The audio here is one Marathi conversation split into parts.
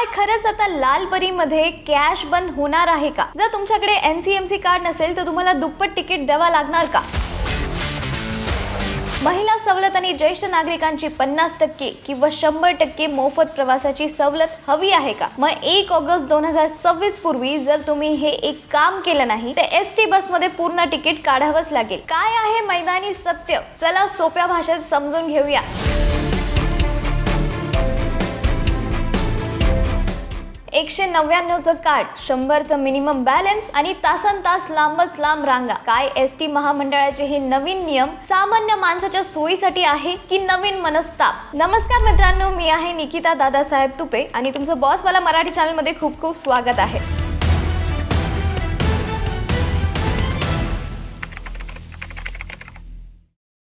काय खरंच आता लाल परीमध्ये कॅश बंद होणार आहे का? जर तुमच्याकडे एनसीएमसी कार्ड नसेल तर तुम्हाला दुप्पट तिकीट द्यावा लागणार का? महिला सवलत आणि ज्येष्ठ नागरिकांची 50% किंवा 100% मोफत प्रवासाची सवलत हवी आहे का? मग 1 ऑगस्ट 2026 पूर्वी जर तुम्ही हे एक काम केलं नाही तर एसटी बस मध्ये पूर्ण तिकीट काढावंच लागेल. काय आहे मैदानी सत्य? चला सोप्या भाषेत समजून घेऊया. 199चं कार्ड, 100चं मिनिमम बॅलन्स आणि तासन तास लांबच लांब रांगा. काय एसटी महामंडळाचे हे नवीन नियम सामान्य माणसाच्या सोयीसाठी आहे की नवीन मनस्ताप? नमस्कार मित्रांनो, मी आहे निकिता दादासाहेब तुपे आणि तुमचं बॉस मला मराठी चॅनल मध्ये खूप खूप स्वागत आहे.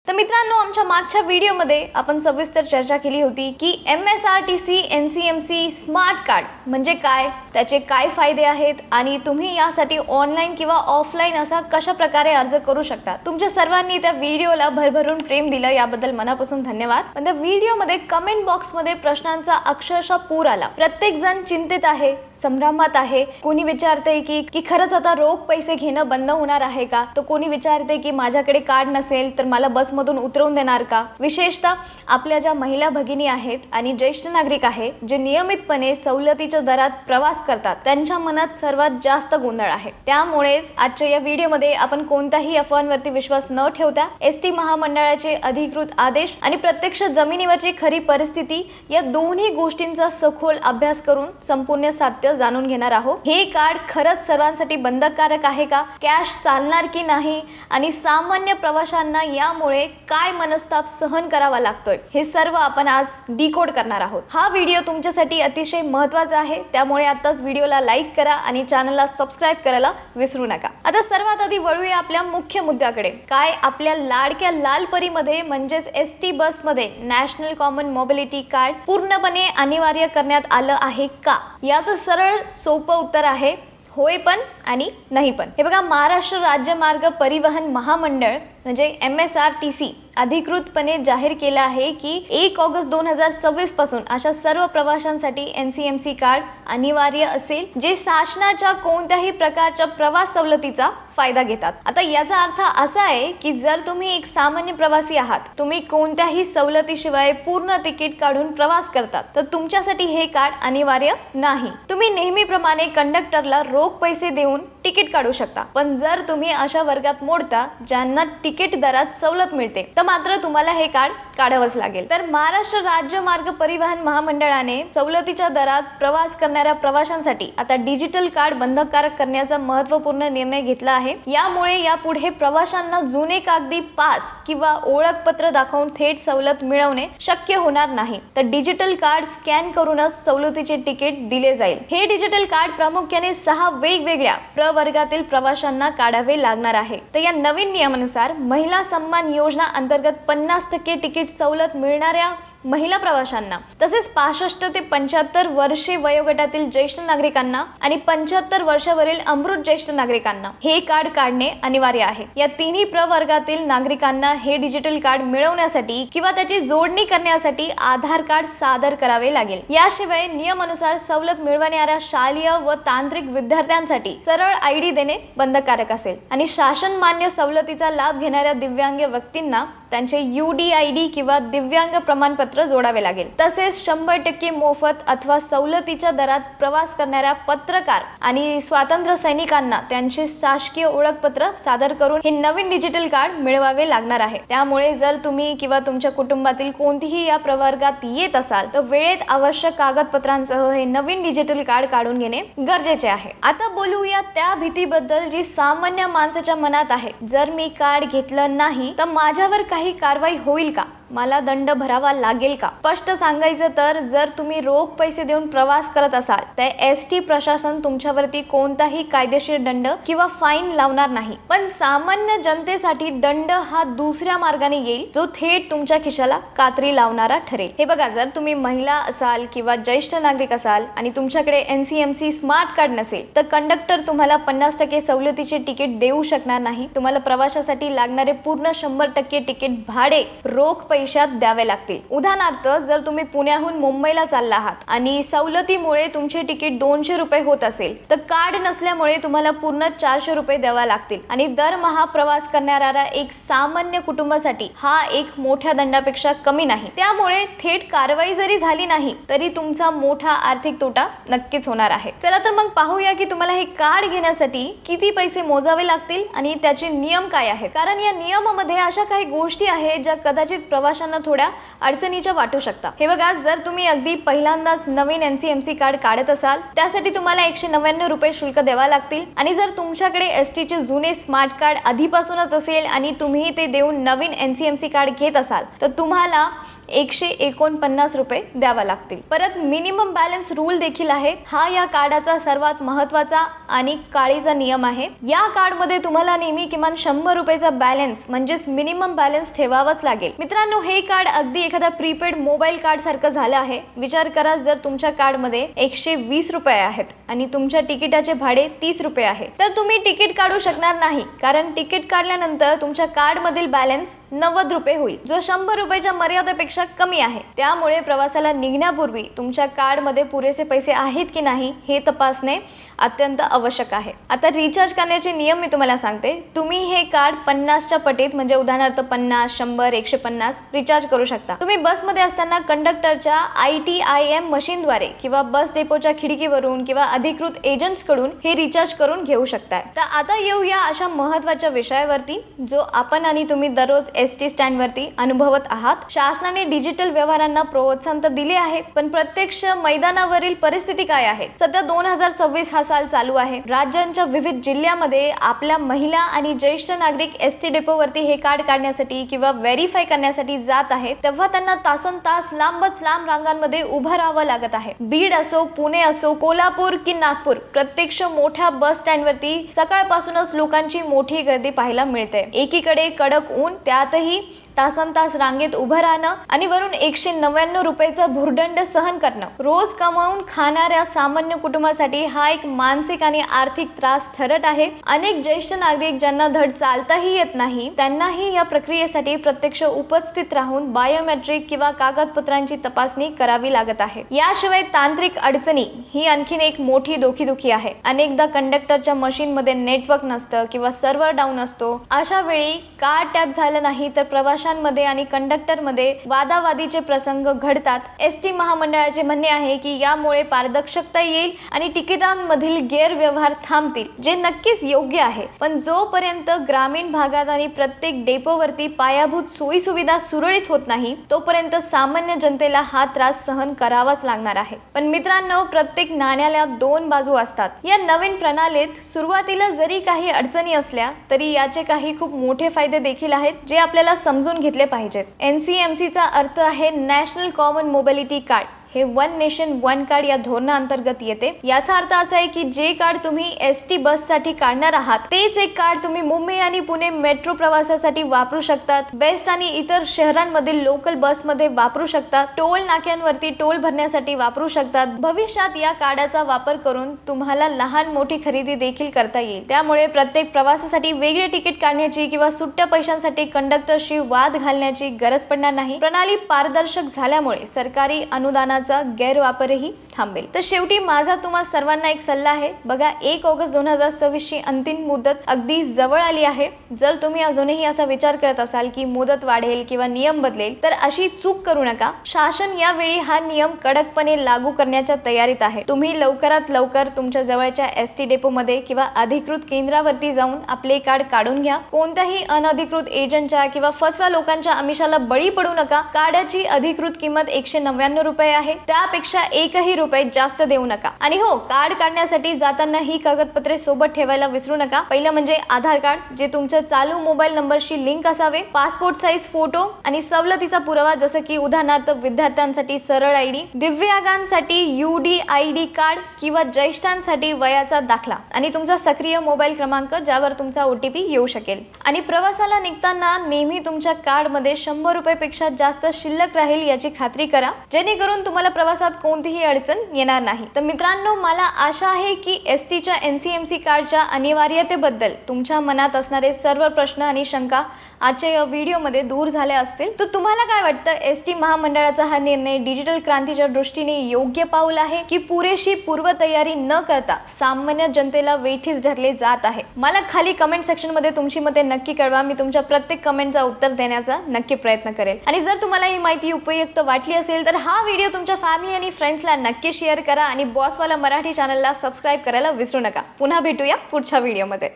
तर मित्रांनो, आमच्या मागच्या व्हिडिओमध्ये आपण सविस्तर चर्चा केली होती की MSRTC NCMC स्मार्ट कार्ड म्हणजे काय, त्याचे काय फायदे आहेत आणि तुम्ही यासाठी ऑनलाईन किंवा ऑफलाईन असा कशा प्रकारे अर्ज करू शकता. तुमच्या सर्वांनी त्या व्हिडिओला भरभरून प्रेम दिलं, याबद्दल मनापासून धन्यवाद. पण त्या व्हिडिओमध्ये कमेंट बॉक्समध्ये प्रश्नांचा अक्षरशः पूर आला. प्रत्येक जण चिंतित आहे, संभ्रमात आहे. कोणी विचारते की खरंच आता रोख पैसे घेणं बंद होणार आहे का? तर कोणी विचारते की माझ्याकडे कार्ड नसेल तर मला बसमधून उतरवून देणार का? विशेषतः आपल्या ज्या महिला भगिनी आहेत आणि ज्येष्ठ नागरिक आहेत जे नियमितपणे सवलतीच्या दरात प्रवास करतात, त्यांच्या मनात सर्वात जास्त गोंधळ आहे. त्यामुळेच आजच्या या व्हिडिओमध्ये आपण कोणत्याही अफवांवरती विश्वास न ठेवता एसटी महामंडळाचे अधिकृत आदेश आणि प्रत्यक्ष जमिनीवरची खरी परिस्थिती या दोन्ही गोष्टींचा सखोल अभ्यास करून संपूर्ण सत्य जाणून घेणार आहोत. हे कार्ड खरंच सर्वांसाठी बंधनकारक आहे का? कॅश चालणार की नाही? आणि सामान्य प्रवाशांना यामुळे काय मनस्ताप सहन करावा लागतोय, हे सर्व आपण आज डिकोड करणार आहोत. हा व्हिडिओ तुमच्यासाठी अतिशय महत्त्वाचा आहे, त्यामुळे आताच व्हिडिओला लाईक करा आणि चॅनलला सबस्क्राईब करायला विसरू नका. आता सर्वात आधी वळूया आपल्या मुख्य मुद्द्याकडे. काय आपल्या लाडक्या लाल परीमध्ये म्हणजेच एसटी बस मध्ये नॅशनल कॉमन मोबिलिटी कार्ड पूर्णपणे अनिवार्य करण्यात आलं आहे का? याचं सरळ सोपं उत्तर आहे होय पण आणि नाही पण. हे बघा, महाराष्ट्र राज्य मार्ग परिवहन महामंडळ म्हणजे MSRTC अधिकृतपणे जाहीर केलं आहे की 1 ऑगस्ट 2026 पासून अशा सर्व प्रवाशांसाठी NCMC कार्ड अनिवार्य असेल जे शासनाच्या कोणत्याही प्रकारच्या प्रवास सवलतीचा फायदा घेतात. आता याचा अर्थ असा आहे की जर तुम्ही एक सामान्य प्रवासी आहात, तुम्ही कोणत्याही सवलतीशिवाय पूर्ण तिकीट काढून प्रवास करतात, तर तुमच्यासाठी हे कार्ड अनिवार्य नाही. तुम्ही नेहमीप्रमाणे कंडक्टरला रोख पैसे देऊन तिकीट काढू शकता, पण जर तुम्ही अशा वर्गात मोडता ज्यांना तिकीट दरात सवलत मिळते तर मात्र तुम्हाला हे कार्ड काढावंच लागेल. तर महाराष्ट्र राज्य मार्ग परिवहन महामंडळाने सवलतीच्या दरात प्रवास करणाऱ्या प्रवाशांसाठी आता डिजिटल कार्ड बंधनकारक करण्याचा महत्त्वपूर्ण निर्णय घेतला आहे. यामुळे यापुढे प्रवाशांना जुने कागदी पास किंवा ओळखपत्र दाखवून थेट सवलत मिळवणे शक्य होणार नाही, तर डिजिटल कार्ड स्कॅन करूनच सवलतीचे तिकीट दिले जाईल. हे डिजिटल कार्ड प्रामुख्याने 6 वेगवेगळ्या प्रवर्गातील प्रवाशांना काढावे लागणार आहे. तर या नवीन नियमानुसार महिला सन्मान योजना अंतर्गत 50% तिकीट सवलत मिळणाऱ्या महिला प्रवाशांना, तसेच 65 ते 75 वर्षे वयोगटातील ज्येष्ठ नागरिकांना आणि 75 वर्षावरील अमृत ज्येष्ठ नागरिकांना हे कार्ड काढणे अनिवार्य आहे. या तिन्ही प्रवर्गातील नागरिकांना हे डिजिटल कार्ड मिळवण्यासाठी किंवा त्याची जोडणी करण्यासाठी आधार कार्ड सादर करावे लागेल. याशिवाय नियमानुसार सवलत मिळवणाऱ्या शालेय व तांत्रिक विद्यार्थ्यांसाठी सरळ ID देणे बंधनकारक असेल आणि शासन मान्य सवलतीचा लाभ घेणाऱ्या दिव्यांग व्यक्तींना त्यांचे UDID किंवा दिव्यांग प्रमाणपत्र जोडावे लागेल. तसेच 100% मोफत अथवा सवलतीच्या दरात प्रवास करणाऱ्या पत्रकार आणि स्वातंत्र्य सैनिकांना त्यांचे शासकीय ओळखपत्र सादर करून हे नवीन डिजिटल कार्ड मिळवावे लागणार आहे. त्यामुळे जर तुम्ही किंवा तुमच्या कुटुंबातील कोणतीही या प्रवर्गात येत असाल तर वेळेत आवश्यक कागदपत्रांसह हे नवीन डिजिटल कार्ड काढून घेणे गरजेचे आहे. आता बोलूया त्या भीतीबद्दल जी सामान्य माणसाच्या मनात आहे. जर मी कार्ड घेतलं नाही तर माझ्यावर काही कारवाई होईल का? मला दंड भरावा लागेल का? स्पष्ट सांगायचं तर जर तुम्ही रोख पैसे देऊन प्रवास करत असाल तर एसटी प्रशासन तुमच्यावरती कोणताही कायदेशीर दंड किंवा फाईन लावणार नाही, पण सामान्य जनतेसाठी दंड हा दुसऱ्या मार्गाने येईल जो थेट तुमच्या खिशाला कात्री लावणारा ठरेल. हे बघा, जर तुम्ही महिला असाल किंवा ज्येष्ठ नागरिक असाल आणि तुमच्याकडे NCMC स्मार्ट कार्ड नसेल तर कंडक्टर तुम्हाला 50% सवलतीचे तिकीट देऊ शकणार नाही. तुम्हाला प्रवासासाठी लागणारे पूर्ण 100% तिकीट भाडे रोख पैशात द्यावे लागतील. उदाहरणार्थ, जर तुम्ही पुण्याहून मुंबईला चालला आहात आणि सवलतीमुळे तुमचे तिकीट 200 रुपये होत असेल, तर कार्ड नसल्यामुळे तुम्हाला पूर्ण 400 रुपये द्यावा लागतील. आणि दरमहा प्रवास करणाऱ्या एक सामान्य कुटुंबासाठी हा एक मोठ्या दंडापेक्षा कमी नाही. त्यामुळे थेट कारवाई जरी झाली नाही तरी तुमचा मोठा आर्थिक तोटा नक्कीच होणार आहे. चला तर मग पाहूया की तुम्हाला हे कार्ड घेण्यासाठी किती पैसे मोजावे लागतील आणि त्याचे नियम काय आहेत. कारण या नियमामध्ये अशा काही गोष्टी आहेत ज्या कदाचित प्रवाशांना थोड्या अडचणीच्या वाटू शकतात. हे बघा, जर तुम्ही अगदी पहिल्यांदाच नवीन NCMC कार्ड काढत असाल, त्यासाठी तुम्हाला 199 रुपये शुल्क द्यावा लागतील. आणि जर तुमच्याकडे ST चे जुने स्मार्ट कार्ड आधीपासूनच असेल आणि तुम्ही ते देऊन नवीन NCMC कार्ड घेत असाल, तर तुम्हाला 149 रुपये द्यावा लागतील. परत मिनिमम बॅलन्स रूल देखील आहे. हा या कार्डाचा सर्वात महत्त्वाचा आणि काळीचा नियम आहे. या कार्डमध्ये तुम्हाला नेहमी किमान 100 रुपयाचा बॅलन्स म्हणजेच मिनिमम बॅलन्स ठेवावाच लागेल. मित्रांनो, हे कार्ड अगदी एखाद्या प्रीपेड मोबाईल कार्ड सारखं झालं आहे. विचार करा, जर तुमच्या कार्डमध्ये 120 रुपये आहेत आणि तुमच्या तिकिटाचे भाडे 30 रुपये आहे, तर तुम्ही तिकीट काढू शकणार नाही. कारण तिकीट काढल्यानंतर तुमच्या कार्डमधील बॅलन्स 90 रुपये होईल, जो 100 रुपयाच्या मर्यादेपेक्षा कमी आहे. त्यामुळे प्रवासाला निघण्यापूर्वी तुमच्या कार्डमध्ये पुरेसे पैसे आहेत की नाही हे तपासणे अत्यंत आवश्यक आहे. आता रिचार्ज करण्याचे नियम मी तुम्हाला सांगते. तुम्ही हे कार्ड 50च्या पटीत म्हणजे उदाहरणार्थ 50, 100, 150 रिचार्ज करू शकता. तुम्ही बसमध्ये असताना कंडक्टरच्या ITIM मशीनद्वारे किंवा बस डेपोच्या खिडकीवरून किंवा अधिकृत एजंट्स कडून हे रिचार्ज करून घेऊ शकता. तर आता येऊया अशा महत्त्वाच्या विषयावरती जो आपण आणि तुम्ही दररोज ST स्टँडवरती अनुभवत आहात. शासनाने डिजिटल व्यवहारांना प्रोत्साहन तर दिले आहे, पण प्रत्यक्ष मैदानावरील परिस्थिती काय आहे? सध्या 2026 हा साल चालू आहे. राज्यांच्या विविध जिल्ह्यामध्ये आपल्या महिला आणि ज्येष्ठ नागरिक ST डेपोवरती हे कार्ड काढण्यासाठी किंवा व्हेरीफाय करण्यासाठी जात आहेत, तेव्हा त्यांना तासनतास लांब रांगांमध्ये उभं राहावं लागत आहे. बीड असो, पुणे असो, कोल्हापूर की नागपूर, प्रत्यक्ष मोठ्या बस स्टँडवरती सकाळपासूनच लोकांची मोठी गर्दी पाहायला मिळते. एकीकडे कडक ऊन, त्यातही तासनतास रांगेत उभं राहणं आणि वरून 199 रुपयाचा भुर्दंड सहन करणं. रोज कमावून खाणाऱ्या सामान्य कुटुंबासाठी हा एक मानसिक आणि आर्थिक त्रास ठरत आहे. अनेक ज्येष्ठ नागरिक ज्यांना धड चालताही येत नाही, त्यांनाही या प्रक्रियेसाठी प्रत्यक्ष उपस्थित राहून बायोमेट्रिक किंवा कागदपत्रांची तपासणी करावी लागत आहे. याशिवाय तांत्रिक अडचणी ही आणखीन एक मोठी डोकीदुखी आहे. अनेकदा कंडक्टरच्या मशीनमध्ये नेटवर्क नसतं किंवा सर्व्हर डाऊन असतो. अशा वेळी कार्ड टॅप झालं नाही तर प्रवाशांमध्ये आणि कंडक्टरमध्ये वादावादीचे प्रसंग घडतात. ST महामंडळाचे म्हणणे आहे की यामुळे पारदर्शकता येईल आणि तिकिटांमधील गैरव्यवहार थांबतील, जे नक्कीच योग्य आहे. पण जोपर्यंत ग्रामीण भागात आणि प्रत्येक डेपोवरती पायाभूत सोयी सुविधा सुरळीत होत नाही, तोपर्यंत सामान्य जनतेला हा त्रास सहन करावाच लागणार आहे. पण मित्रांनो, प्रत्येक नाण्याला 2 बाजू असतात. या नवीन प्रणालीत सुरुवातीला जरी काही अडचणी असल्या तरी याचे काही खूप मोठे फायदे देखील आहेत, जे आपल्याला समजून घेतले पाहिजेत. NCMC चा अर्थ आहे नॅशनल कॉमन मोबिलिटी कार्ड. हे वन नेशन वन कार्ड या धोरणाअंतर्गत येते. याचा अर्थ असा आहे की जे कार्ड तुम्ही ST बससाठी काढणार आहात, तेच एक कार्ड तुम्ही मुंबई आणि पुणे मेट्रो प्रवासासाठी वापरू शकतात. बेस्ट आणि इतर शहरांमधील लोकल बसमध्ये वापरू शकतात. टोल नाक्यांवरती टोल भरण्यासाठी वापरू शकतात. भविष्यात या कार्डाचा वापर करून तुम्हाला लहान मोठी खरेदी देखील करता येईल. त्यामुळे प्रत्येक प्रवासासाठी वेगळे तिकीट काढण्याची किंवा सुट्ट्या पैशांसाठी कंडक्टरशी वाद घालण्याची गरज पडणार नाही. प्रणाली पारदर्शक झाल्यामुळे सरकारी अनुदानाचा गैरवापरही थांबेल. तर शेवटी माझा तुम्हा सर्वांना एक सल्ला आहे. बघा, 1 ऑगस्ट 2026 ची अंतिम मुदत अगदी जवळ आली आहे. जर तुम्ही अजूनही असा विचार करत असाल की मुदत वाढेल किंवा नियम बदलेल, तर अशी चूक करू नका. शासन यावेळी हा नियम कडकपणे लागू करण्याच्या तयारीत आहे. तुम्ही लवकरात लवकर तुमच्या जवळच्या ST डेपोमध्ये किंवा अधिकृत केंद्रावरती जाऊन आपले कार्ड काढून घ्या. कोणत्याही अनधिकृत एजंटच्या किंवा फसव्या लोकांच्या आमिषाला बळी पडू नका. कार्डाची अधिकृत किंमत 199 रुपये आहे. त्यापेक्षा एकही रुपये जास्त देऊ नका. आणि हो, कार्ड काढण्यासाठी जाताना ही कागदपत्रे सोबत ठेवायला विसरू नका. पहिलं म्हणजे आधार कार्ड, जे तुमच्या चालू मोबाईल नंबरशी लिंक असावे. पासपोर्ट साईज फोटो आणि सवलतीचा पुरावा, जसं की उदाहरणार्थ विद्यार्थ्यांसाठी सरळ ID, दिव्यांगांसाठी UDID कार्ड किंवा ज्येष्ठांसाठी वयाचा दाखला आणि तुमचा सक्रिय मोबाईल क्रमांक, ज्यावर तुमचा OTP येऊ शकेल. आणि प्रवासाला निघताना नेहमी तुमच्या कार्डमध्ये 100 रुपयापेक्षा जास्त शिल्लक राहील याची खात्री करा, जेणेकरून तुम्हाला प्रवासात कोणतीही अडचण येणार नाही. तर मित्रांनो, मला आशा आहे की STच्या NCMC कार्डच्या अनिवार्यतेबद्दल तुमच्या मनात असणारे सर्व प्रश्न आणि शंका आजच्या या व्हिडिओमध्ये दूर झाल्या असतील. तर तुम्हाला काय वाटतं, एसटी महामंडळाचा हा निर्णय डिजिटल क्रांतीच्या दृष्टीने योग्य पाऊल आहे की पुरेशी पूर्वतयारी न करता सामान्य जनतेला वेठीस धरले जात आहे? मला खाली कमेंट सेक्शन मध्ये तुमची मते नक्की कळवा. मी तुमच्या प्रत्येक कमेंटचा उत्तर देण्याचा नक्की प्रयत्न करेल. आणि जर तुम्हाला ही माहिती उपयुक्त वाटली असेल तर हा व्हिडिओ तुमच्या फॅमिली आणि फ्रेंड्सला नक्की शेअर करा आणि बॉसवाला मराठी चॅनलला सबस्क्राईब करायला विसरू नका. पुन्हा भेटूया पुढच्या व्हिडिओमध्ये.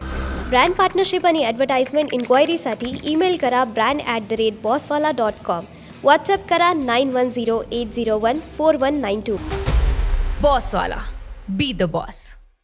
ब्रँड पार्टनरशिप आणि ॲडव्हर्टाइजमेंट इन्क्वायरीसाठी ईमेल करा brand@bosswala.com. व्हॉट्सअप करा 9108014192. बॉसवाला. Be the boss.